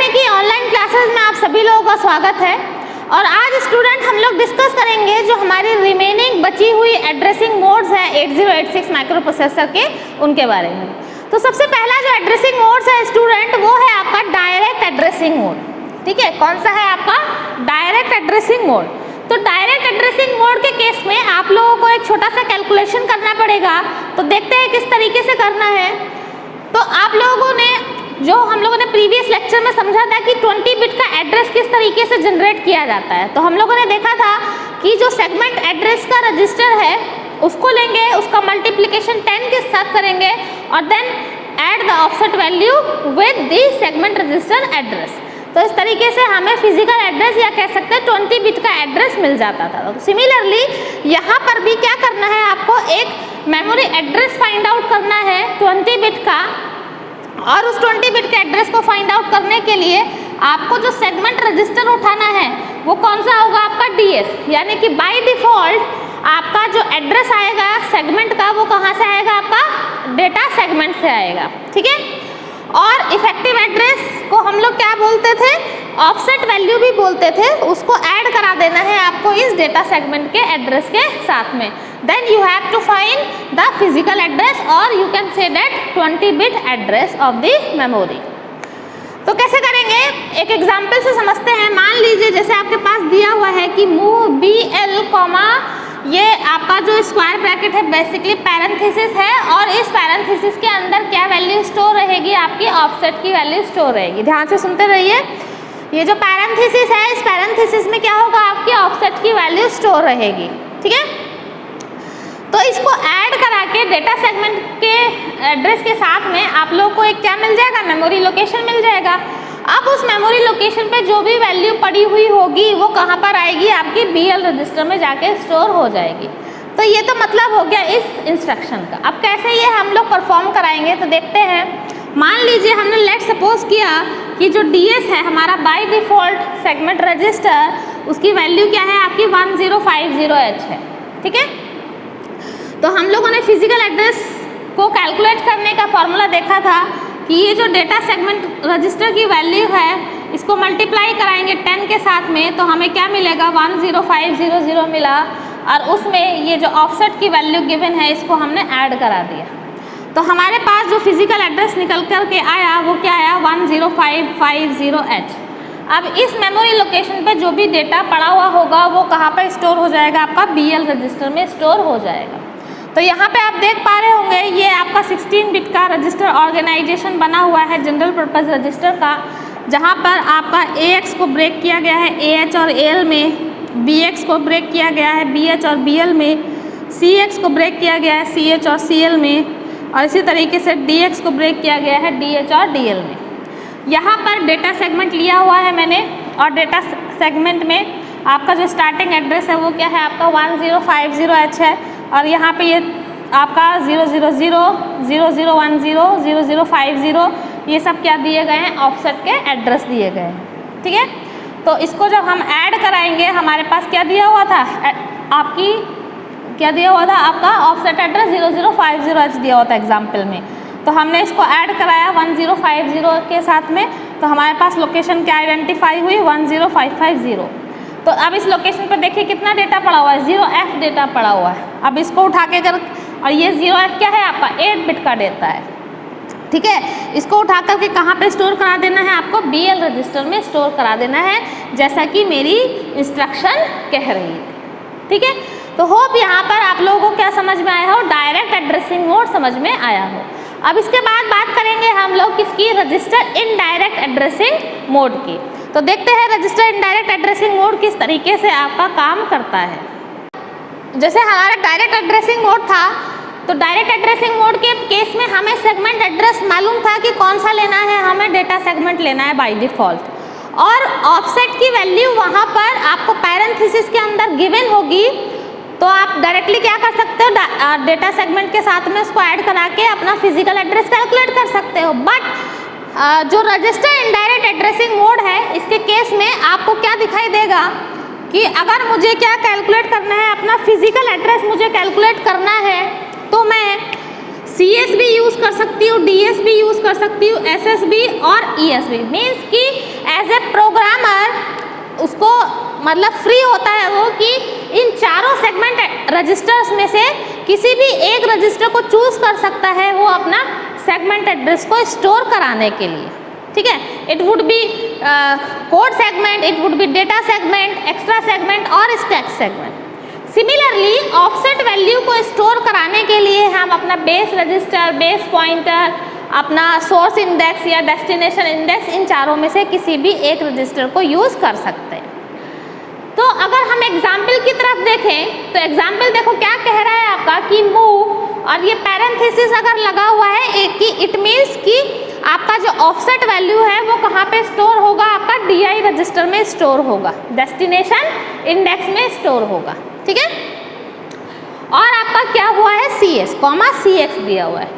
Academy की online classes में आप सभी लोगों का स्वागत है। और आज स्टूडेंट हम लोग डिस्कस करेंगे जो हमारी रिमेनिंग बची हुई एड्रेसिंग मोड्स हैं 8086 माइक्रो प्रोसेसर के, उनके बारे में। तो सबसे पहला जो एड्रेसिंग मोड्स है स्टूडेंट, वो है आपका डायरेक्ट एड्रेसिंग मोड। ठीक है, कौन सा है आपका? Direct addressing mode. तो डायरेक्ट एड्रेसिंग मोड के केस में आप लोगों को एक छोटा सा कैलकुलेशन करना पड़ेगा। तो देखते हैं किस तरीके से करना है। तो आप लोगों ने जो हम लोगों ने प्रीवियस लेक्चर में समझा था कि 20 बिट का एड्रेस किस तरीके से जनरेट किया जाता है। तो हम लोगों ने देखा था कि जो सेगमेंट एड्रेस का रजिस्टर है उसको लेंगे, उसका मल्टीप्लिकेशन 10 के साथ करेंगे और then add the offset value with the segment register address. तो इस तरीके से हमें फिजिकल एड्रेस या कह सकते हैं 20 बिट का एड्रेस मिल जाता था। तो सिमिलरली यहाँ पर भी क्या करना है, आपको एक मेमोरी एड्रेस फाइंड आउट करना है 20 बिट का। और उस 20 बिट के एड्रेस को फाइंड आउट करने के लिए आपको जो सेगमेंट रजिस्टर उठाना है वो कौन सा होगा? आपका DS। यानी कि बाय डिफ़ॉल्ट आपका जो एड्रेस आएगा सेगमेंट का वो कहाँ से आएगा? आपका डेटा सेगमेंट से आएगा। ठीक है। और इफेक्टिव एड्रेस को हम लोग क्या बोलते थे? ऑफसेट वैल्यू भी बोलते थे। उसको ऐड करा देना है आपको इस डेटा सेगमेंट के एड्रेस के साथ में। Then you have to find the physical address or you can say that 20 bit address of the memory। तो कैसे करेंगे? एक एग्जाम्पल से समझते हैं। मान लीजिए जैसे आपके पास दिया हुआ है कि मूव BL, ये आपका जो स्क्वायर ब्रैकेट है बेसिकली पैरेंथेसिस है और इस पैरेंथेसिस के अंदर क्या वैल्यू स्टोर रहेगी? आपकी ऑफसेट की वैल्यू स्टोर रहेगी। ध्यान से सुनते रहिए। ये जो पैरेंथेसिस है, इस पैरेंथेसिस में क्या होगा? आपकी ऑफसेट की वैल्यू स्टोर रहेगी। ठीक है। तो इसको ऐड करा के डेटा सेगमेंट के एड्रेस के साथ में आप लोग को एक क्या मिल जाएगा? मेमोरी लोकेशन मिल जाएगा। अब उस मेमोरी लोकेशन पे जो भी वैल्यू पड़ी हुई होगी वो कहाँ पर आएगी? आपकी BL रजिस्टर में जाके स्टोर हो जाएगी। तो ये तो मतलब हो गया इस इंस्ट्रक्शन का। अब कैसे ये हम लोग परफॉर्म कराएंगे तो देखते हैं। मान लीजिए हमने लेट सपोज किया कि जो DS है हमारा बाय डिफ़ॉल्ट सेगमेंट रजिस्टर, उसकी वैल्यू क्या है? आपकी 1050H है। ठीक है। तो हम लोगों ने फिजिकल एड्रेस को कैलकुलेट करने का फॉर्मूला देखा था कि ये जो डेटा सेगमेंट रजिस्टर की वैल्यू है इसको मल्टीप्लाई कराएंगे 10 के साथ में तो हमें क्या मिलेगा? 10500 मिला। और उसमें ये जो ऑफसेट की वैल्यू गिवन है इसको हमने ऐड करा दिया। तो हमारे पास जो फिजिकल एड्रेस निकल कर के आया वो क्या आया? 10550H। अब इस मेमोरी लोकेशन पे जो भी डेटा पड़ा हुआ होगा वो कहाँ पर स्टोर हो जाएगा? आपका BL रजिस्टर में स्टोर हो जाएगा। तो यहाँ पे आप देख पा रहे होंगे ये आपका 16 बिट का रजिस्टर ऑर्गेनाइजेशन बना हुआ है जनरल पर्पस रजिस्टर का, जहाँ पर आपका AX को ब्रेक किया गया है AH और AL में, BX को ब्रेक किया गया है BH और BL में, CX को ब्रेक किया गया है CH और CL में, और इसी तरीके से DX को ब्रेक किया गया है DH और DL में। यहाँ पर डेटा सेगमेंट लिया हुआ है मैंने और डेटा सेगमेंट में आपका जो स्टार्टिंग एड्रेस है वो क्या है? आपका 1050H है। और यहाँ पे ये आपका 000, 0010, 0050 ये सब क्या दिए गए हैं? ऑफसेट के एड्रेस दिए गए हैं। ठीक है। तो इसको जब हम ऐड कराएंगे हमारे पास क्या दिया हुआ था? आपकी क्या दिया हुआ था? आपका ऑफसेट एड्रेस 0050H दिया हुआ था एग्जाम्पल में। तो हमने इसको ऐड कराया 1050 के साथ में तो हमारे पास लोकेशन क्या आइडेंटिफाई हुई? 10550। तो अब इस लोकेशन पर देखिए कितना डेटा पड़ा हुआ है? 0F डेटा पड़ा हुआ है। अब इसको उठा के अगर, और ये 0F क्या है? आपका 8 बिट का डेटा है। ठीक है। इसको उठा करके कहाँ पे स्टोर करा देना है? आपको BL रजिस्टर में स्टोर करा देना है, जैसा कि मेरी इंस्ट्रक्शन कह रही थी। ठीक है। तो होप यहाँ पर आप लोगों को क्या समझ में आया हो? डायरेक्ट एड्रेसिंग मोड समझ में आया हो। अब इसके बाद बात करेंगे हम लोग किसकी? रजिस्टर इनडायरेक्ट एड्रेसिंग मोड की। तो देखते हैं रजिस्टर इनडायरेक्ट एड्रेसिंग मोड किस तरीके से आपका काम करता है। जैसे हमारा डायरेक्ट एड्रेसिंग मोड था तो डायरेक्ट एड्रेसिंग मोड के केस में हमें सेगमेंट एड्रेस मालूम था कि कौन सा लेना है, हमें डेटा सेगमेंट लेना है बाय डिफ़ॉल्ट। और ऑफसेट की वैल्यू वहाँ पर आपको पैरेंथेसिस के अंदर गिवन होगी तो आप डायरेक्टली क्या कर सकते हो? डेटा सेगमेंट के साथ में उसको ऐड करा के अपना फिजिकल एड्रेस कैलकुलेट कर सकते हो। बट जो रजिस्टर इनडायरेक्ट एड्रेसिंग मोड है इसके केस में आपको क्या दिखाई देगा कि अगर मुझे क्या कैलकुलेट करना है? अपना फिजिकल एड्रेस मुझे कैलकुलेट करना है तो मैं CS भी यूज़ कर सकती हूँ, DS भी यूज़ कर सकती हूँ, SS भी और ES भी। मीन्स कि एज ए प्रोग्रामर उसको मतलब फ्री होता है वो कि इन चारों सेगमेंट रजिस्टर्स में से किसी भी एक रजिस्टर को चूज़ कर सकता है वो अपना सेगमेंट एड्रेस को स्टोर कराने के लिए, ठीक है। It would be code segment, it would be data segment, extra segment और stack segment. Similarly offset value को स्टोर कराने के लिए हम अपना बेस रजिस्टर, बेस पॉइंटर, अपना सोर्स इंडेक्स या डेस्टिनेशन इंडेक्स, इन चारों में से किसी भी एक रजिस्टर को यूज़ कर सकते हैं। तो अगर हम एग्जाम्पल की तरफ देखें तो एग्जाम्पल देखो क्या कह रहा है आपका कि मूव, और ये पैरेंथेसिस अगर लगा हुआ है कि इट मीन्स कि आपका जो ऑफसेट वैल्यू है वो कहाँ पे स्टोर होगा, आपका DI रजिस्टर में स्टोर होगा, डेस्टिनेशन इंडेक्स में स्टोर होगा, ठीक है। और आपका क्या हुआ है CS, CX दिया हुआ है।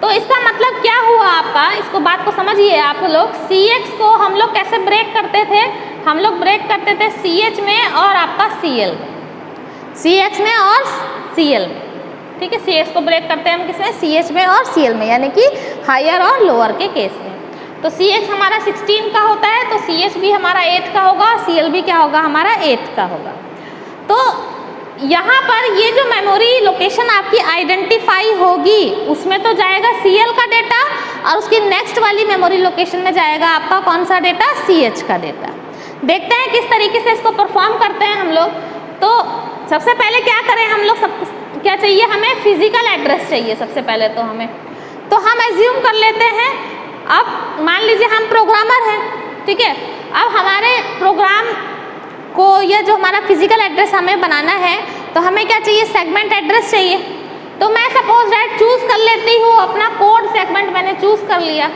तो इसका मतलब क्या हुआ आपका, इसको बात को समझिए आप लोग। CX को हम लोग कैसे ब्रेक करते थे, हम लोग ब्रेक करते थे CH में और आपका CL में, CX में और CL में, ठीक है। CX को ब्रेक करते हैं हम किसमें, CH में और CL में, यानी कि हायर और लोअर के केस में। तो CX हमारा 16 का होता है तो CH भी हमारा 8 का होगा, CL भी क्या होगा हमारा 8 का होगा। तो यहाँ पर ये जो मेमोरी लोकेशन आपकी आइडेंटिफाई होगी उसमें तो जाएगा CL का डेटा और उसकी नेक्स्ट वाली मेमोरी लोकेशन में जाएगा आपका कौन सा डेटा, CH का डेटा। देखते हैं किस तरीके से इसको परफॉर्म करते हैं हम लोग। तो सबसे पहले क्या करें हम लोग, सब क्या चाहिए हमें, फिजिकल एड्रेस चाहिए सबसे पहले तो हमें। तो हम एज्यूम कर लेते हैं, अब मान लीजिए हम प्रोग्रामर हैं, ठीक है। अब हमारे प्रोग्राम को या जो हमारा फिजिकल एड्रेस हमें बनाना है तो हमें क्या चाहिए, सेगमेंट एड्रेस चाहिए। तो मैं सपोज दैट चूज़ कर लेती हूँ अपना कोड सेगमेंट, मैंने चूज़ कर लिया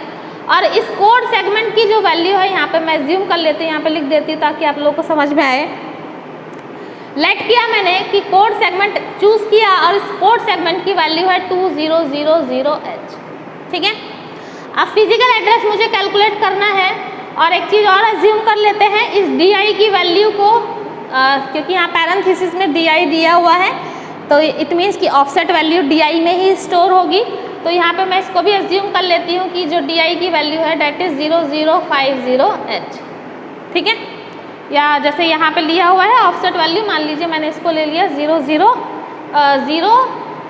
और इस कोड सेगमेंट की जो वैल्यू है यहाँ पे मैं एज्यूम कर लेती हूँ, यहाँ पे लिख देती हूँ ताकि आप लोगों को समझ में आए। लेट किया मैंने कि कोड सेगमेंट चूज़ किया और इस कोड सेगमेंट की वैल्यू है 2000H, ठीक है। अब फिजिकल एड्रेस मुझे कैलकुलेट करना है और एक चीज़ और एज्यूम कर लेते हैं, इस DI की वैल्यू को क्योंकि यहाँ पैरेंथेसिस में DI दिया हुआ है तो इट मीन्स कि ऑफसेट वैल्यू DI में ही स्टोर होगी। तो यहाँ पे मैं इसको भी एज्यूम कर लेती हूँ कि जो DI की वैल्यू है डेट इज़ 0050H, ठीक है। या जैसे यहाँ पे लिया हुआ है ऑफसेट वैल्यू, मान लीजिए मैंने इसको ले लिया 000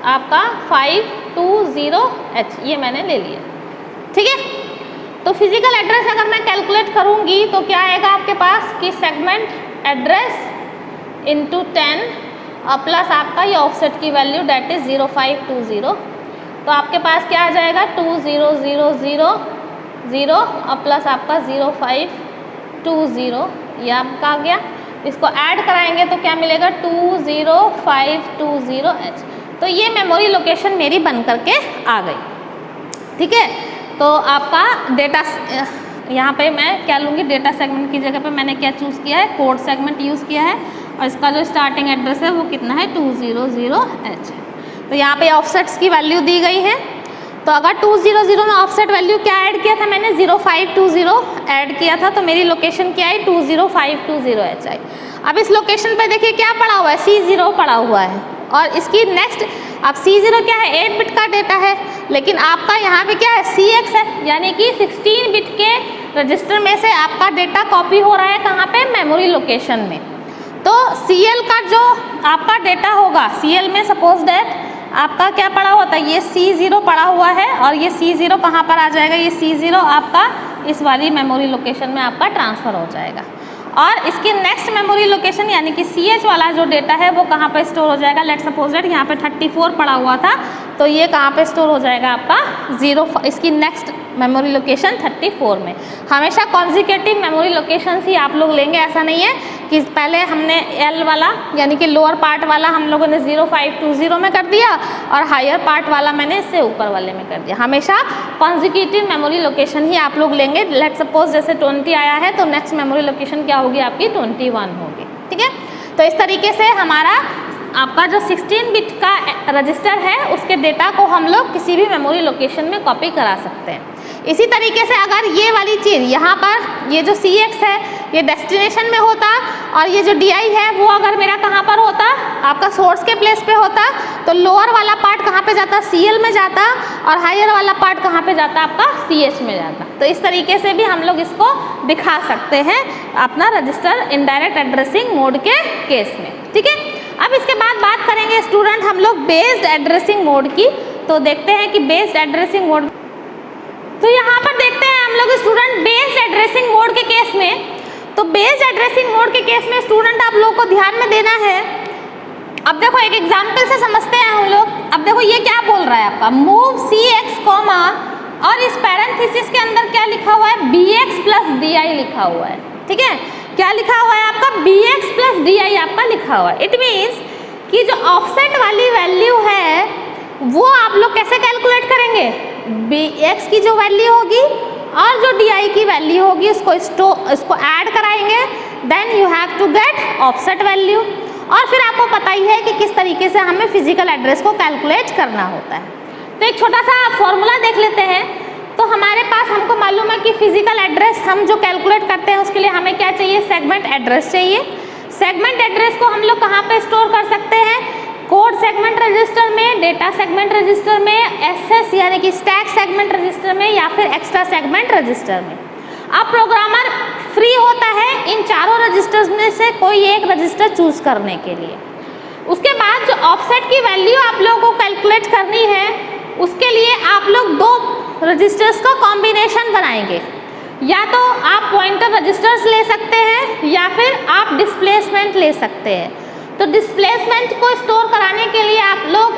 आपका 520H, ये मैंने ले लिया, ठीक है। तो फिजिकल एड्रेस अगर मैं कैलकुलेट करूँगी तो क्या आएगा आपके पास कि सेगमेंट एड्रेस इंटू 10 और प्लस आपका ये ऑफसेट की वैल्यू डेट इज़ 0520। तो आपके पास क्या आ जाएगा 2000 और प्लस आपका 0520, ये आपका आ गया। इसको ऐड कराएंगे तो क्या मिलेगा 20520H। तो ये मेमोरी लोकेशन मेरी बन करके आ गई, ठीक है। तो आपका डेटा यहाँ पे मैं क्या लूँगी, डेटा सेगमेंट की जगह पे मैंने क्या चूज़ किया है, कोड सेगमेंट यूज़ किया है और इसका जो स्टार्टिंग एड्रेस है वो कितना है 200H है। तो यहाँ पे ऑफसेट्स की वैल्यू दी गई है। तो अगर 200 में ऑफसेट वैल्यू क्या ऐड किया था मैंने, 0520 ऐड किया था, तो मेरी लोकेशन क्या आई 20520H आई। अब इस लोकेशन पे देखिए क्या पड़ा हुआ है, C0 पड़ा हुआ है और इसकी नेक्स्ट, अब C0 क्या है 8 बिट का डेटा है, लेकिन आपका यहाँ पे क्या है CX है, यानी कि 16 बिट के रजिस्टर में से आपका डेटा कॉपी हो रहा है कहाँ पे, मेमोरी लोकेशन में। तो CL का जो आपका डेटा होगा, CL में सपोज दैट आपका क्या पड़ा हुआ था, ये C0 पड़ा हुआ है और ये C0 कहाँ पर आ जाएगा, ये C0 आपका इस वाली मेमोरी लोकेशन में आपका ट्रांसफ़र हो जाएगा और इसकी नेक्स्ट मेमोरी लोकेशन यानी कि CH वाला जो डेटा है वो कहाँ पर स्टोर हो जाएगा। लेट्स सपोज दैट यहाँ पे 34 पड़ा हुआ था तो ये कहाँ पे स्टोर हो जाएगा आपका इसकी नेक्स्ट मेमोरी लोकेशन 34 में। हमेशा कॉन्जिक्यूटिव मेमोरी लोकेशन ही आप लोग लेंगे, ऐसा नहीं है कि पहले हमने L वाला यानी कि लोअर पार्ट वाला हम लोगों ने 0520 में कर दिया और हायर पार्ट वाला मैंने इससे ऊपर वाले में कर दिया। हमेशा कॉन्जिक्यूटिव मेमोरी लोकेशन ही आप लोग लेंगे। लेट्स सपोज जैसे 20 आया है तो नेक्स्ट मेमोरी लोकेशन क्या होगी आपकी 21 होगी, ठीक है। तो इस तरीके से हमारा आपका जो 16 बिट का रजिस्टर है उसके डेटा को हम लोग किसी भी मेमोरी लोकेशन में कॉपी करा सकते हैं। इसी तरीके से अगर ये वाली चीज़ यहाँ पर ये जो CX है ये डेस्टिनेशन में होता, और ये जो DI है वो अगर मेरा कहाँ पर होता, आपका सोर्स के प्लेस पे होता, तो लोअर वाला पार्ट कहाँ पे जाता, CL में जाता, और हायर वाला पार्ट कहाँ पे जाता, आपका CH में जाता। तो इस तरीके से भी हम लोग इसको दिखा सकते हैं अपना रजिस्टर इनडायरेक्ट एड्रेसिंग मोड के केस में, ठीक है। अब इसके बाद बात करेंगे स्टूडेंट हम लोग बेस्ड एड्रेसिंग मोड की। तो देखते हैं कि बेस्ड एड्रेसिंग मोड, तो यहाँ पर देखते हैं हम लोग स्टूडेंट बेस्ड एड्रेसिंग मोड के केस में। तो बेस्ड एड्रेसिंग मोड के केस में स्टूडेंट आप लोगों को ध्यान में देना है। अब देखो एक एग्जांपल से समझते हैं हम लोग। अब देखो ये क्या बोल रहा है आपका, मूव CX कॉमा, और इस पैरेंथेसिस के अंदर क्या लिखा हुआ है, BX प्लस DI लिखा हुआ है, ठीक है। क्या लिखा हुआ है आपका, BX प्लस DI आपका लिखा हुआ है। इट मीन्स कि जो ऑफसेट वाली वैल्यू है वो आप लोग कैसे कैलकुलेट करेंगे, BX की जो वैल्यू होगी और जो DI की वैल्यू होगी इसको ऐड कराएंगे, then you have to get offset value. और फिर आपको पता ही है कि किस तरीके से हमें फिजिकल एड्रेस को कैलकुलेट करना होता है। तो एक छोटा सा फॉर्मूला देख लेते हैं। तो हमारे पास हमको मालूम है कि फिजिकल एड्रेस हम जो कैलकुलेट करते हैं उसके लिए हमें क्या चाहिए, सेगमेंट एड्रेस चाहिए। सेगमेंट एड्रेस को हम लोग कहाँ पे स्टोर कर सकते हैं, कोड सेगमेंट रजिस्टर में, डेटा सेगमेंट रजिस्टर में, SS यानी कि स्टैक सेगमेंट रजिस्टर में, या फिर एक्स्ट्रा सेगमेंट रजिस्टर में। अब प्रोग्रामर फ्री होता है इन चारों रजिस्टर्स में से कोई एक रजिस्टर चूज करने के लिए। उसके बाद जो ऑफसेट की वैल्यू आप लोगों को कैलकुलेट करनी है उसके लिए आप लोग दो रजिस्टर्स का कॉम्बिनेशन बनाएंगे। या तो आप पॉइंटर रजिस्टर्स ले सकते हैं या फिर आप डिस्प्लेसमेंट ले सकते हैं। तो डिस्प्लेसमेंट को स्टोर कराने के लिए आप लोग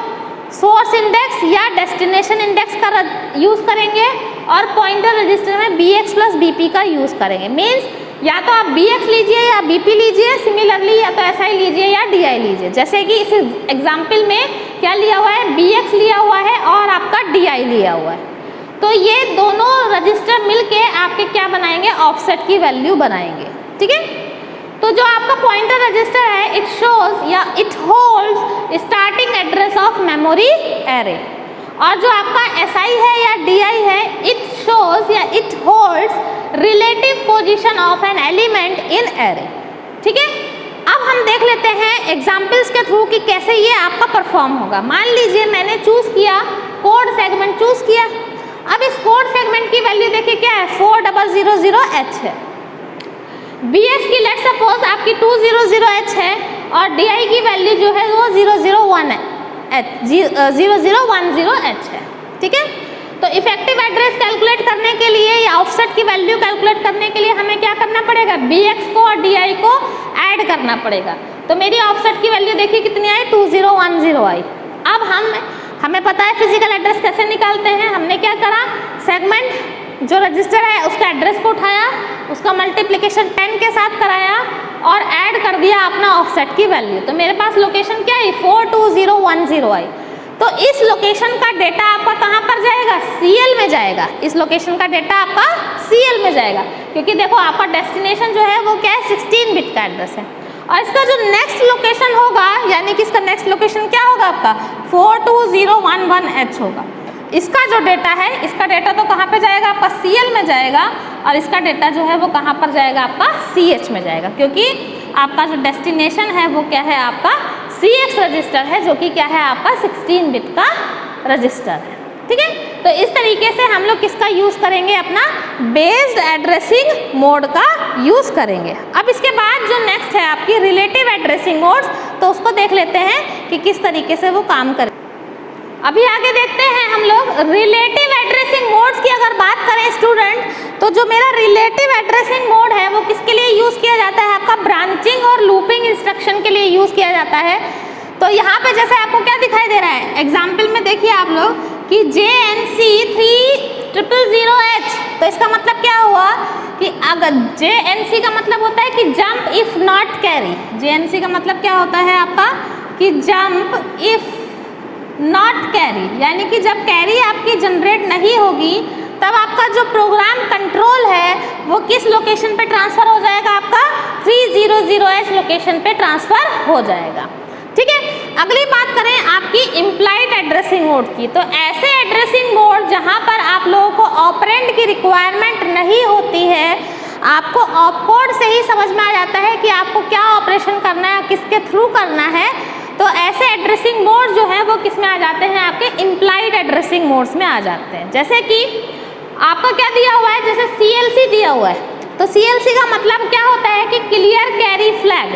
सोर्स इंडेक्स या डेस्टिनेशन इंडेक्स का यूज़ करेंगे, और पॉइंटर रजिस्टर में BX प्लस BP का यूज़ करेंगे। मीन्स या तो आप BX लीजिए या BP लीजिए, सिमिलरली या तो SI लीजिए या DI लीजिए। जैसे कि इस एग्जाम्पल में क्या लिया हुआ है, BX लिया हुआ है और आपका DI लिया हुआ है। तो ये दोनों रजिस्टर मिलके आपके क्या बनाएंगे, ऑफसेट की वैल्यू बनाएंगे, ठीक है। तो जो आपका पॉइंटर रजिस्टर है इट शोज या it holds starting address of memory array, और जो आपका SI है या DI है इट शोज या it holds relative position of an element in array, ठीक है। अब हम देख लेते हैं एग्जाम्पल्स के थ्रू कि कैसे ये आपका परफॉर्म होगा। मान लीजिए मैंने चूज किया कोड सेगमेंट चूज किया। अब इस कोड सेगमेंट की वैल्यू देखिए क्या है, 4000H है। BX की लेट सपोज आपकी 200H है और DI की वैल्यू जो है वो 001H है, ठीक है। तो इफेक्टिव एड्रेस कैलकुलेट करने के लिए या ऑफसेट की वैल्यू कैलकुलेट करने के लिए हमें क्या करना पड़ेगा, BX को और DI को ऐड करना पड़ेगा। तो मेरी ऑफसेट की वैल्यू देखिए कितनी आई, 2010 आई। अब हमें पता है फिजिकल एड्रेस कैसे निकालते हैं। हमने क्या करा, सेगमेंट जो रजिस्टर है उसका एड्रेस को उठाया, उसका मल्टीप्लिकेशन 10 के साथ कराया और ऐड कर दिया अपना ऑफसेट की वैल्यू। तो मेरे पास लोकेशन क्या है, 42010 आई। तो इस लोकेशन का डेटा आपका कहाँ पर जाएगा, CL में जाएगा। इस लोकेशन का डेटा आपका CL में जाएगा, क्योंकि देखो आपका डेस्टिनेशन जो है वो क्या है, 16 बिट का एड्रेस है। और इसका जो नेक्स्ट लोकेशन होगा, यानी कि इसका नेक्स्ट लोकेशन क्या होगा आपका, 42011H होगा। इसका जो डेटा है, इसका डेटा तो कहाँ पे जाएगा आपका, CL में जाएगा, और इसका डेटा जो है वो कहाँ पर जाएगा आपका, CH में जाएगा, क्योंकि आपका जो डेस्टिनेशन है वो क्या है आपका CX रजिस्टर है, जो कि क्या है आपका 16 बिट का रजिस्टर है, ठीक है। तो इस तरीके से हम लोग किसका यूज़ करेंगे, अपना बेस्ड एड्रेसिंग मोड का यूज़ करेंगे। अब इसके बाद जो नेक्स्ट है आपकी रिलेटिव एड्रेसिंग मोड्स, तो उसको देख लेते हैं कि किस तरीके से वो काम करें। अभी आगे देखते हैं हम लोग रिलेटिव एड्रेसिंग मोड्स की अगर बात करें स्टूडेंट, तो जो मेरा रिलेटिव एड्रेसिंग मोड है वो किसके लिए यूज़ किया जाता है, आपका ब्रांचिंग और लूपिंग इंस्ट्रक्शन के लिए यूज़ किया जाता है। तो यहाँ पे जैसे आपको क्या दिखाई दे रहा है, एग्जाम्पल में देखिए आप लोग कि JNC 3000H, तो इसका मतलब क्या हुआ कि अगर JNC का मतलब होता है कि jump if not carry. JNC का मतलब क्या होता है आपका कि जंप इफ नॉट कैरी, यानी कि जब कैरी आपकी जनरेट नहीं होगी तब आपका जो प्रोग्राम कंट्रोल है वो किस लोकेशन पे ट्रांसफ़र हो जाएगा, आपका 300H लोकेशन पे ट्रांसफ़र हो जाएगा, ठीक है। अगली बात करें आपकी इम्प्लाइड एड्रेसिंग मोड की, तो ऐसे एड्रेसिंग मोड जहां पर आप लोगों को ऑपरेंड की रिक्वायरमेंट नहीं होती है, आपको ऑपकोड से ही समझ में आ जाता है कि आपको क्या ऑपरेशन करना है, किसके थ्रू करना है। तो ऐसे एड्रेसिंग मोड जो है वो किस में आ जाते हैं, आपके इम्प्लाइड एड्रेसिंग मोड्स में आ जाते हैं। जैसे कि आपको क्या दिया हुआ है, जैसे CLC दिया हुआ है, तो CLC का मतलब क्या होता है कि क्लियर कैरी फ्लैग।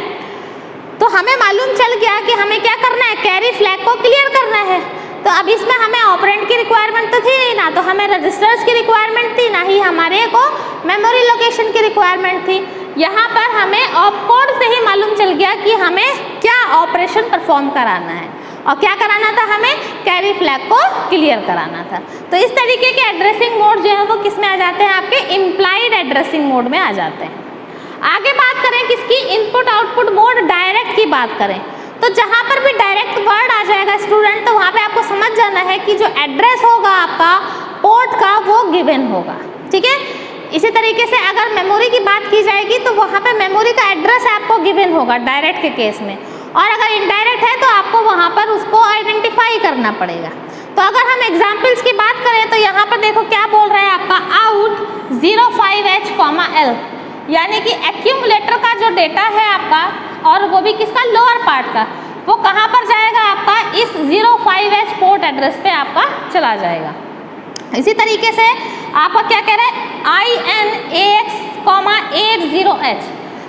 तो हमें मालूम चल गया कि हमें क्या करना है, कैरी फ्लैग को क्लियर करना है। तो अब इसमें हमें ऑपरेंड की रिक्वायरमेंट तो थी नहीं, ना तो हमें रजिस्टर्स की रिक्वायरमेंट थी, ना ही हमारे को मेमोरी लोकेशन की रिक्वायरमेंट थी। यहाँ पर हमें ऑपकोड से ही मालूम चल गया कि हमें क्या ऑपरेशन परफॉर्म कराना है और क्या कराना था, हमें कैरी फ्लैग को क्लियर कराना था। तो इस तरीके के एड्रेसिंग मोड जो है वो किस में आ जाते हैं, आपके इम्प्लाइड एड्रेसिंग मोड में आ जाते हैं। आगे बात करें किसकी, इनपुट आउटपुट मोड डायरेक्ट की बात करें, तो जहाँ पर भी डायरेक्ट वर्ड आ जाएगा स्टूडेंट, तो वहाँ पे आपको समझ जाना है कि जो एड्रेस होगा आपका पोर्ट का वो गिवन होगा, ठीक है। इसी तरीके से अगर मेमोरी की बात की जाएगी तो वहाँ पे मेमोरी का एड्रेस आपको गिवन होगा डायरेक्ट के केस में, और अगर इनडायरेक्ट है तो आपको वहाँ पर उसको आइडेंटिफाई करना पड़ेगा। तो अगर हम एग्जाम्पल्स की बात करें तो यहाँ पर देखो क्या बोल रहा है आपका, आउट 05H, L, यानी कि एक्यूमुलेटर का जो डेटा है आपका, और वो भी किसका, लोअर पार्ट का, वो कहाँ पर जाएगा आपका, इस 05H पोर्ट एड्रेस पे आपका चला जाएगा। इसी तरीके से आपका क्या कह रहा है, INAX, 80H,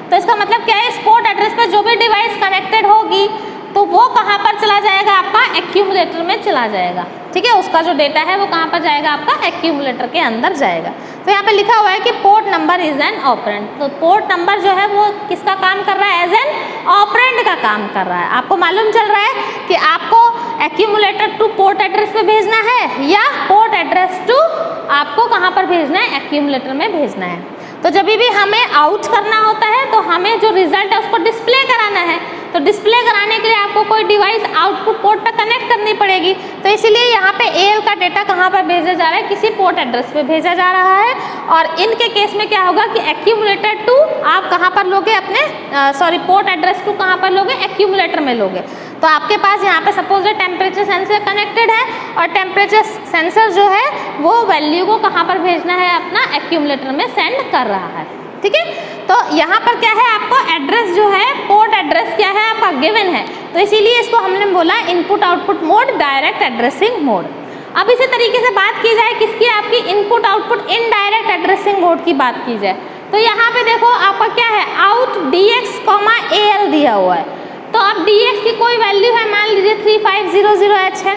तो इसका मतलब क्या है, इस पोर्ट एड्रेस पे जो भी डिवाइस कनेक्टेड होगी तो वो कहाँ पर चला जाएगा, आपका एक्यूमुलेटर में चला जाएगा, ठीक है। उसका जो डेटा है वो कहाँ पर जाएगा, आपका एक्यूमुलेटर के अंदर जाएगा। तो यहाँ पे लिखा हुआ है कि port number is an operand, तो पोर्ट नंबर जो है वो किसका काम कर रहा है, एज एन ऑपरेंड का काम कर रहा है। आपको मालूम चल रहा है कि आपको एक्यूमुलेटर टू पोर्ट एड्रेस पे भेजना है या पोर्ट एड्रेस टू आपको कहाँ पर भेजना है, एक्यूमुलेटर में भेजना है। तो जब भी हमें आउट करना होता है तो हमें जो रिजल्ट है उसको डिस्प्ले कराना है, तो डिस्प्ले कराने के लिए आपको कोई डिवाइस आउटपुट पोर्ट पर कनेक्ट करनी पड़ेगी। तो इसीलिए यहाँ पे AL का डेटा कहाँ पर भेजा जा रहा है, किसी पोर्ट एड्रेस पे भेजा जा रहा है। और इनके केस में क्या होगा कि एक्यूमुलेटर टू आप कहाँ पर लोगे, अपने पोर्ट एड्रेस टू कहाँ पर लोगे, एक्यूमुलेटर में लोगे। तो आपके पास यहाँ पे सपोज टेम्परेचर सेंसर कनेक्टेड है, और टेम्परेचर सेंसर जो है वो वैल्यू को कहाँ पर भेजना है, अपना एक्यूमुलेटर में सेंड कर रहा है, ठीक है। तो यहाँ पर क्या है, आपको एड्रेस जो है, पोर्ट एड्रेस क्या है आपका गिवन है, तो इसीलिए इसको हमने बोला input output mode, direct addressing mode. अब इसी तरीके से बात की जाए किसकी, आपकी input output indirect addressing mode की बात की जाए, तो यहाँ पे देखो आपका क्या है, आउट DX, AL दिया हुआ है। तो अब DX की कोई वैल्यू है, मान लीजिए 3500H है,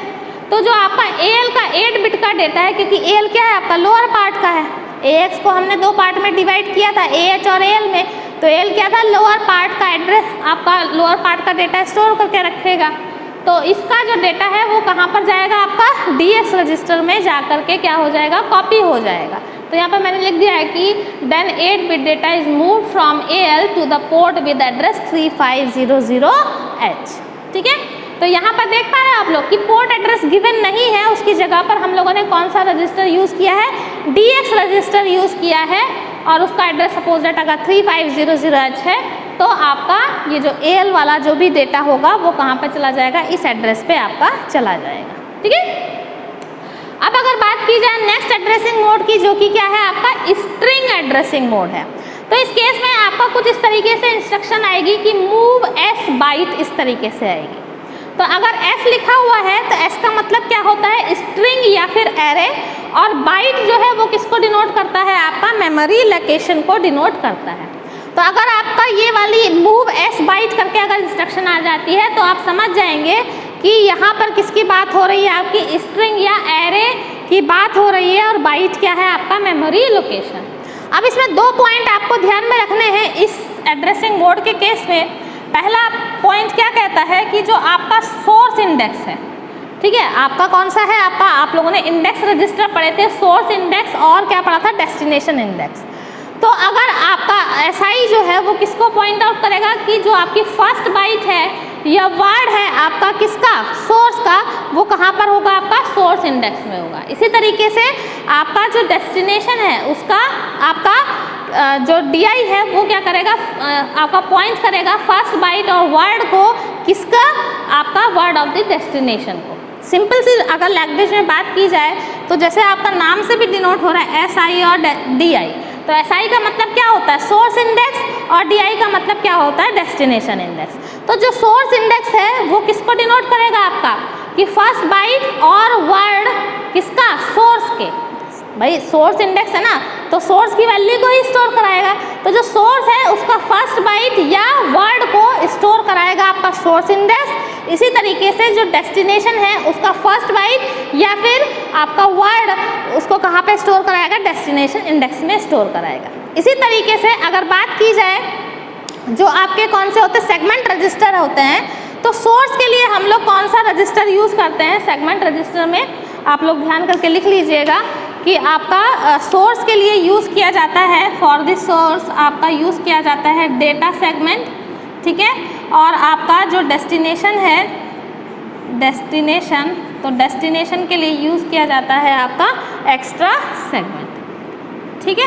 तो जो आपका AL का 8 बिट का डेटा है, क्योंकि AL क्या है आपका लोअर पार्ट का है, AX को हमने दो पार्ट में डिवाइड किया था, AH और AL में, तो AL क्या था, लोअर पार्ट का एड्रेस, आपका लोअर पार्ट का डेटा स्टोर करके रखेगा। तो इसका जो डेटा है वो कहाँ पर जाएगा, आपका DX रजिस्टर में जा करके क्या हो जाएगा, कॉपी हो जाएगा। तो यहाँ पर मैंने लिख दिया है कि then 8 bit data is move from AL to the port with address 3500H, ठीक है। तो यहाँ पर देख पा रहे हैं आप लोग कि पोर्ट एड्रेस गिवन नहीं है, उसकी जगह पर हम लोगों ने कौन सा रजिस्टर यूज़ किया है, DX रजिस्टर यूज़ किया है, और उसका एड्रेस सपोज डेटा का 3500H है। तो आपका ये जो AL वाला जो भी डेटा होगा वो कहाँ पर चला जाएगा, इस एड्रेस पे आपका चला जाएगा, ठीक है। अब अगर बात की जाए नेक्स्ट एड्रेसिंग मोड की, जो कि क्या है आपका स्ट्रिंग एड्रेसिंग मोड है, तो इस केस में आपका कुछ इस तरीके से इंस्ट्रक्शन आएगी कि मूव S बाइट, इस तरीके से आएगी। तो अगर S लिखा हुआ है तो S का मतलब क्या होता है, स्ट्रिंग या फिर एरे, और बाइट जो है वो किसको डिनोट करता है, आपका मेमोरी लोकेशन को डिनोट करता है। तो अगर आपका ये वाली मूव S बाइट करके अगर इंस्ट्रक्शन आ जाती है तो आप समझ जाएंगे कि यहाँ पर किसकी बात हो रही है, आपकी स्ट्रिंग या एरे की बात हो रही है, और बाइट क्या है, आपका मेमोरी लोकेशन। अब इसमें दो पॉइंट आपको ध्यान में रखने हैं इस एड्रेसिंग मोड के केस में। पहला पॉइंट क्या कहता है कि जो आपका सोर्स इंडेक्स है, ठीक है, आपका कौन सा है, आपका, आप लोगों ने इंडेक्स रजिस्टर पढ़े थे, सोर्स इंडेक्स और क्या पढ़ा था, डेस्टिनेशन इंडेक्स। तो अगर आपका SI जो है वो किसको पॉइंट आउट करेगा कि जो आपकी फर्स्ट बाइट है या वर्ड है आपका किसका, सोर्स का, वो कहाँ पर होगा, आपका सोर्स इंडेक्स में होगा। इसी तरीके से आपका जो डेस्टिनेशन है उसका आपका जो DI है वो क्या करेगा, आपका पॉइंट करेगा फर्स्ट बाइट और वर्ड को, किसका, आपका वर्ड ऑफ द डेस्टिनेशन को। सिंपल सी अगर लैंग्वेज में बात की जाए तो जैसे आपका नाम से भी डिनोट हो रहा है SI और DI, तो SI का मतलब क्या होता है, सोर्स इंडेक्स, और DI का मतलब क्या होता है, डेस्टिनेशन इंडेक्स। तो जो सोर्स इंडेक्स है वो किसको डिनोट करेगा आपका, कि फर्स्ट बाइट और वर्ड किसका, सोर्स के। भाई सोर्स इंडेक्स है ना, तो सोर्स की वैल्यू को ही स्टोर कराएगा। तो जो सोर्स है उसका फर्स्ट बाइट या वर्ड को स्टोर कराएगा आपका सोर्स इंडेक्स। इसी तरीके से जो डेस्टिनेशन है उसका फर्स्ट बाइट या फिर आपका वर्ड उसको कहाँ पे स्टोर कराएगा, डेस्टिनेशन इंडेक्स में स्टोर कराएगा। इसी तरीके से अगर बात की जाए जो आपके कौन से होते हैं, सेगमेंट रजिस्टर होते हैं, तो सोर्स के लिए हम लोग कौन सा रजिस्टर यूज़ करते हैं, सेगमेंट रजिस्टर में आप लोग ध्यान करके लिख लीजिएगा कि आपका सोर्स के लिए यूज़ किया जाता है, फॉर दिस सोर्स आपका यूज़ किया जाता है डेटा सेगमेंट, ठीक है। और आपका जो डेस्टिनेशन है, डेस्टिनेशन, तो डेस्टिनेशन के लिए यूज़ किया जाता है आपका एक्स्ट्रा सेगमेंट, ठीक है।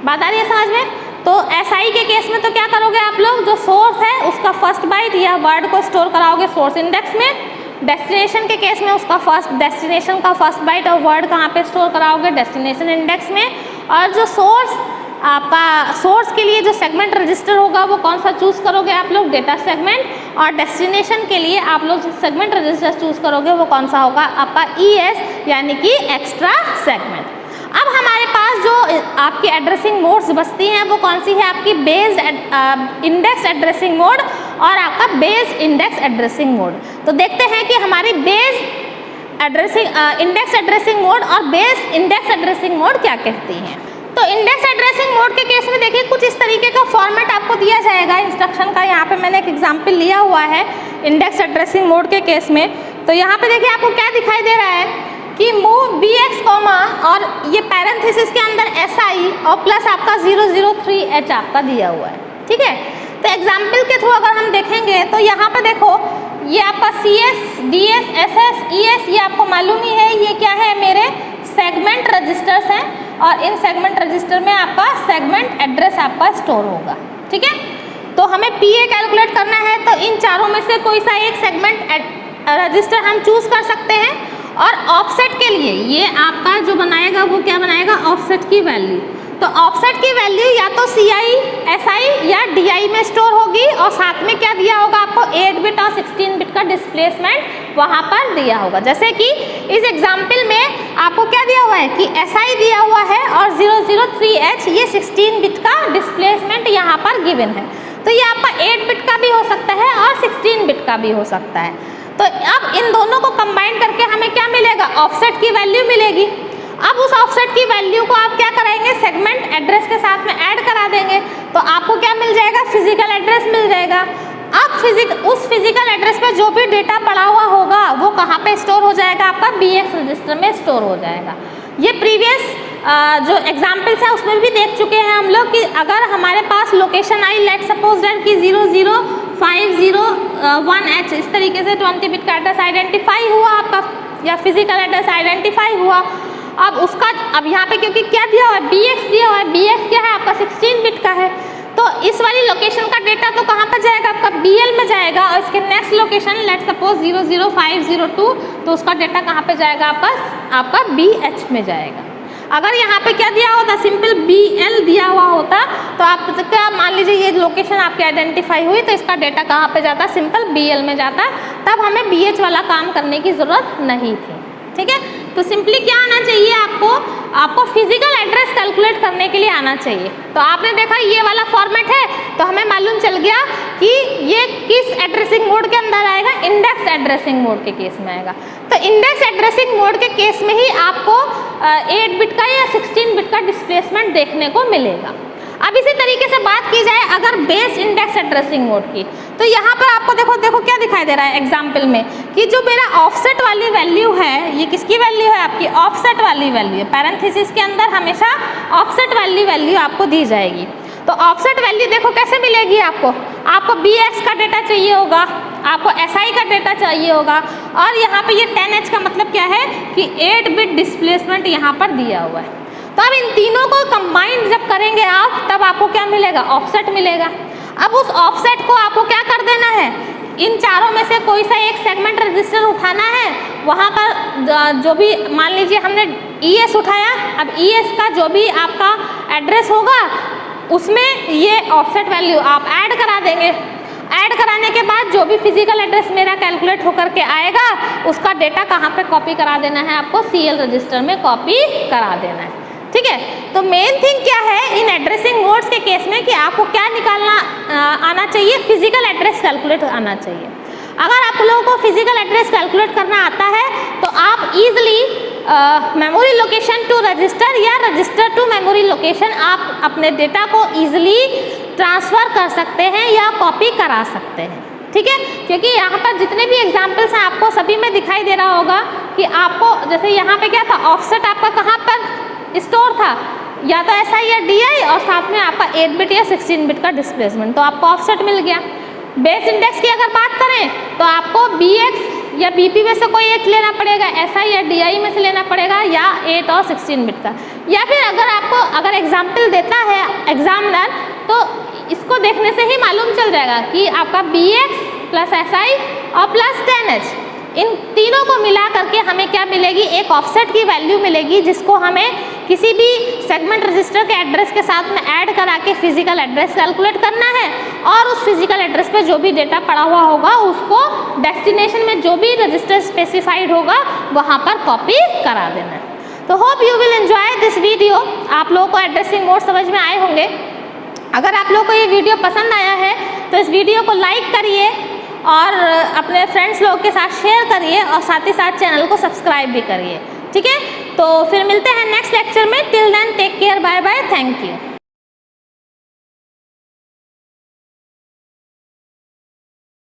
बात आ रही है समझ में। तो SI के केस में तो क्या करोगे आप लोग, जो सोर्स है उसका फर्स्ट बाइट या वर्ड को स्टोर कराओगे सोर्स इंडेक्स में। डेस्टिनेशन के केस में उसका डेस्टिनेशन का फर्स्ट बाइट और वर्ड कहाँ पे स्टोर कराओगे, डेस्टिनेशन इंडेक्स में। और जो सोर्स आपका सोर्स के लिए जो सेगमेंट रजिस्टर होगा वो कौन सा चूज़ करोगे आप लोग, डेटा सेगमेंट। और डेस्टिनेशन के लिए आप लोग जो सेगमेंट रजिस्टर चूज़ करोगे वो कौन सा होगा आपका ES यानी कि एक्स्ट्रा सेगमेंट। अब हमारे पास जो आपकी एड्रेसिंग मोड्स बचती हैं वो कौन सी है, आपकी बेस्ड इंडेक्स एड्रेसिंग मोड और आपका बेस्ड इंडेक्स एड्रेसिंग मोड। तो देखते हैं कि हमारी based addressing index addressing mode और बेस्ड इंडेक्स एड्रेसिंग मोड क्या कहती हैं। तो इंडेक्स एड्रेसिंग मोड के केस में देखिए कुछ इस तरीके का फॉर्मेट आपको दिया जाएगा इंस्ट्रक्शन का। यहाँ पे मैंने एक एग्जाम्पल लिया हुआ है इंडेक्स एड्रेसिंग मोड के केस में। तो यहाँ पे देखिए आपको क्या दिखाई दे रहा है कि मूव BX कॉमा और ये पैरेंथेसिस के अंदर SI और प्लस आपका 003H आपका दिया हुआ है, ठीक है। तो एग्जाम्पल के थ्रू अगर हम देखेंगे तो यहाँ पे देखो ये आपका CS, DS, SS, ES ये आपको मालूम ही है, ये क्या है, मेरे सेगमेंट रजिस्टर्स हैं और इन सेगमेंट रजिस्टर में आपका सेगमेंट एड्रेस आपका स्टोर होगा, ठीक है। तो हमें PA कैलकुलेट करना है तो इन चारों में से कोई सा एक सेगमेंट रजिस्टर हम चूज कर सकते हैं। और ऑफसेट के लिए ये आपका जो बनाएगा वो क्या बनाएगा, ऑफसेट की वैल्यू। तो ऑफसेट की वैल्यू या तो CI, SI या DI में स्टोर होगी और साथ में क्या दिया होगा आपको 8 बिट और 16 बिट का डिस्प्लेसमेंट वहाँ पर दिया होगा। जैसे कि इस एग्जाम्पल में आपको क्या दिया हुआ है कि SI दिया हुआ है और 003H ये 16 बिट का डिस्प्लेसमेंट यहाँ पर गिवन है। तो ये आपका 8 बिट का भी हो सकता है और 16 बिट का भी हो सकता है। तो अब इन दोनों को कंबाइन करके हमें क्या मिलेगा, ऑफसेट की वैल्यू मिलेगी। अब उस ऑफसेट की वैल्यू को आप क्या कराएंगे, सेगमेंट एड्रेस के साथ में ऐड करा देंगे तो आपको क्या मिल जाएगा, फिजिकल एड्रेस मिल जाएगा। अब उस फिजिकल एड्रेस पे जो भी डेटा पड़ा हुआ होगा वो कहाँ पे स्टोर हो जाएगा, आपका BX रजिस्टर में स्टोर हो जाएगा। ये प्रीवियस जो एग्जाम्पल्स है उसमें भी देख चुके हैं हम लोग कि अगर हमारे पास लोकेशन आई, लेट सपोज दैट कि 00501H इस तरीके से 20 बिट का एड्रेस आइडेंटिफाई हुआ आपका या फिजिकल एड्रेस आइडेंटिफाई हुआ। अब यहाँ पे क्योंकि क्या दिया हुआ है, BX दिया हुआ है, BX क्या है आपका 16 बिट का है, तो इस वाली लोकेशन का डेटा तो कहाँ पर जाएगा, आपका BL में जाएगा। और इसके नेक्स्ट लोकेशन लेट सपोज 00502 तो उसका डेटा कहाँ पे जाएगा, आपका BH में जाएगा। अगर यहाँ पे क्या दिया होता, सिंपल BL दिया हुआ होता तो आप क्या मान लीजिए ये लोकेशन आपकी आइडेंटिफाई हुई तो इसका डेटा कहाँ पे जाता, सिंपल BL में जाता, तब हमें BH वाला काम करने की ज़रूरत नहीं थी, ठीक है। तो सिंपली क्या आना चाहिए आपको फिजिकल एड्रेस कैलकुलेट करने के लिए आना चाहिए। तो आपने देखा ये वाला फॉर्मेट है तो हमें मालूम चल गया कि ये किस एड्रेसिंग मोड के अंदर आएगा, इंडेक्स एड्रेसिंग मोड के केस में आएगा। तो इंडेक्स एड्रेसिंग मोड के केस में ही आपको 8 बिट का या 16 बिट का डिस्प्लेसमेंट देखने को मिलेगा। अब इसी तरीके से बात की जाए अगर बेस इंडेक्स एड्रेसिंग मोड की, तो यहाँ पर आपको देखो क्या दिखाई दे रहा है एग्जाम्पल में कि जो मेरा ऑफसेट वाली वैल्यू है, ये किसकी वैल्यू है, आपकी ऑफसेट वाली वैल्यू है। पैरेंथेसिस के अंदर हमेशा ऑफसेट वाली वैल्यू आपको दी जाएगी। तो ऑफसेट वैल्यू देखो कैसे मिलेगी आपको BX का डेटा चाहिए होगा, आपको SI का डेटा चाहिए होगा और यहाँ पे ये 10H का मतलब क्या है कि 8 बिट डिस्प्लेसमेंट यहाँ पर दिया हुआ है। तो अब इन तीनों को कंबाइंड जब करेंगे आप तब आपको क्या मिलेगा, ऑफसेट मिलेगा। अब उस ऑफसेट को आपको क्या कर देना है, इन चारों में से कोई सा एक सेगमेंट रजिस्टर उठाना है, वहाँ का जो भी मान लीजिए हमने ES उठाया, अब ES का जो भी आपका एड्रेस होगा उसमें ये ऑफसेट वैल्यू आप ऐड करा देंगे। ऐड कराने के बाद जो भी फिजिकल एड्रेस मेरा कैलकुलेट होकर के आएगा उसका डेटा कहाँ पे कॉपी करा देना है, आपको CL रजिस्टर में कॉपी करा देना है। ठीक है, तो मेन थिंग क्या है इन एड्रेसिंग मोड्स के केस में कि आपको क्या निकालना आना चाहिए, फिजिकल एड्रेस कैलकुलेट आना चाहिए। अगर आप लोगों को फिजिकल एड्रेस कैलकुलेट करना आता है तो आप easily memory location to register या रजिस्टर टू मेमोरी लोकेशन आप अपने डेटा को इजीली ट्रांसफ़र कर सकते हैं या कॉपी करा सकते हैं। ठीक है, क्योंकि यहाँ पर जितने भी एग्जाम्पल्स हैं आपको सभी में दिखाई दे रहा होगा कि आपको जैसे यहाँ पे क्या था, ऑफसेट आपका कहाँ पर स्टोर था, या तो SI या DI और साथ में आपका 8 बिट या 16 बिट का डिस्प्लेसमेंट, तो आपको ऑफसेट मिल गया। बेस इंडेक्स की अगर बात करें तो आपको BX या BP में से कोई एक लेना पड़ेगा, SI या DI में से लेना पड़ेगा, या 8 और 16 बिट का। या फिर अगर एग्जाम्पल देता है एग्जामिनर तो इसको देखने से ही मालूम चल जाएगा कि आपका BX प्लस SI और प्लस 10H इन तीनों को मिला करके हमें क्या मिलेगी, एक ऑफसेट की वैल्यू मिलेगी जिसको हमें किसी भी सेगमेंट रजिस्टर के एड्रेस के साथ में ऐड करा के फिजिकल एड्रेस कैलकुलेट करना है और उस फिजिकल एड्रेस पे जो भी डेटा पड़ा हुआ होगा उसको डेस्टिनेशन में जो भी रजिस्टर स्पेसिफाइड होगा वहाँ पर कॉपी करा देना है। तो hope you will enjoy this video. आप लोगों को एड्रेसिंग मोड समझ में आए होंगे। अगर आप लोगों को ये वीडियो पसंद आया है तो इस वीडियो को लाइक करिए और अपने फ्रेंड्स लोग के साथ शेयर करिए और साथ ही साथ चैनल को सब्सक्राइब भी करिए। ठीक है, तो फिर मिलते हैं नेक्स्ट लेक्चर में। Till then take care, bye bye, thank you.